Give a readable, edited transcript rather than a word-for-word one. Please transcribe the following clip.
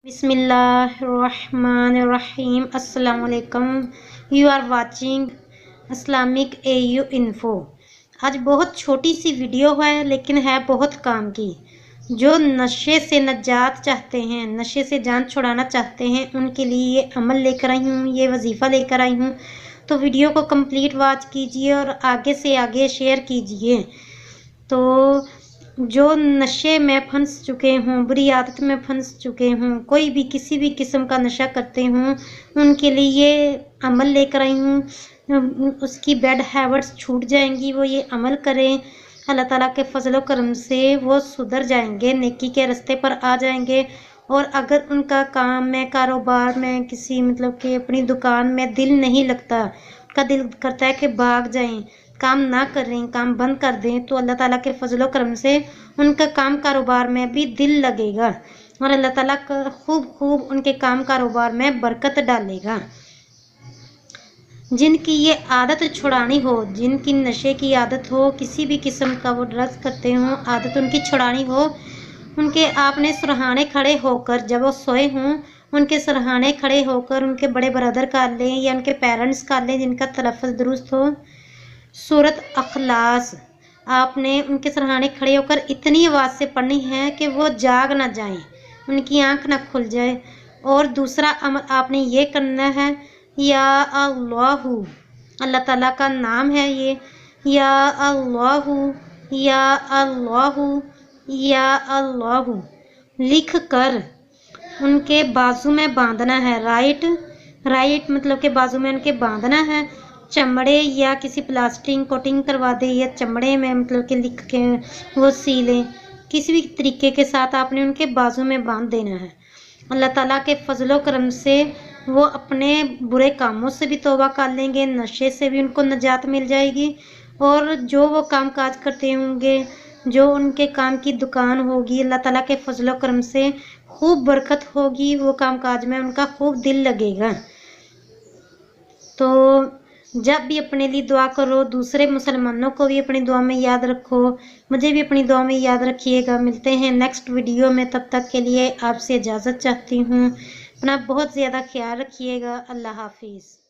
बिस्मिल्लाहिर्रहमानिर्रहीम। अस्सलाम वालेकुम। You are watching Islamic AU info. आज बहुत छोटी सी वीडियो है लेकिन है बहुत काम की। जो नशे से निजात चाहते हैं, नशे से जान छुड़ाना चाहते हैं, उनके लिए ये अमल लेकर आई हूँ, ये वजीफ़ा लेकर आई हूँ। तो वीडियो को कंप्लीट वॉच कीजिए और आगे से आगे शेयर कीजिए। तो जो नशे में फंस चुके हों, बुरी आदत में फंस चुके हों, कोई भी किसी भी किस्म का नशा करते हों, उनके लिए ये अमल लेकर आई हूँ। उसकी बैड हैबिट्स छूट जाएंगी, वो ये अमल करें, अल्लाह ताला के फजल व करम से वो सुधर जाएंगे, नेकी के रास्ते पर आ जाएंगे। और अगर उनका काम में, कारोबार में, किसी मतलब कि अपनी दुकान में दिल नहीं लगता, उनका दिल करता है कि भाग जाएं, काम ना करें, काम बंद कर दें, तो अल्लाह ताला के फजल व करम से उनका काम कारोबार में भी दिल लगेगा और अल्लाह ताला खूब उनके काम कारोबार में बरकत डालेगा। जिनकी ये आदत छुड़ानी हो, जिनकी नशे की आदत हो, किसी भी किस्म का वो ड्रग्स करते हों, आदत उनकी छुड़ानी हो, उनके आपने सुरहाने खड़े होकर, जब वो सोए हों, उनके सरहाने खड़े होकर उनके बड़े ब्रदर का लें या उनके पेरेंट्स का लें जिनका तलफ़्फ़ुज़ दुरुस्त हो, सूरत अखलास आपने उनके सरहाने खड़े होकर इतनी आवाज़ से पढ़नी है कि वो जाग ना जाएं, उनकी आंख ना खुल जाए। और दूसरा अमल आपने ये करना है, या अल्लाहु, अल्लाह ताला का नाम है ये, या अल्लाहु, या अल्लाहु, या अल्लाहु लिख कर उनके बाजू में बांधना है। राइट मतलब के बाजू में उनके बांधना है। चमड़े या किसी प्लास्टिक कोटिंग करवा दे या चमड़े में मतलब कि लिख के वो सी लें, किसी भी तरीके के साथ आपने उनके बाजू में बांध देना है। अल्लाह ताला के फजलो करम से वो अपने बुरे कामों से भी तौबा कर लेंगे, नशे से भी उनको निजात मिल जाएगी। और जो वो काम काज करते होंगे, जो उनके काम की दुकान होगी, अल्लाह ताला के फजलो करम से खूब बरकत होगी, वो काम काज में उनका खूब दिल लगेगा। तो जब भी अपने लिए दुआ करो, दूसरे मुसलमानों को भी अपनी दुआ में याद रखो, मुझे भी अपनी दुआ में याद रखिएगा। मिलते हैं नेक्स्ट वीडियो में, तब तक के लिए आपसे इजाज़त चाहती हूँ। अपना बहुत ज़्यादा ख्याल रखिएगा। अल्लाह हाफिज़।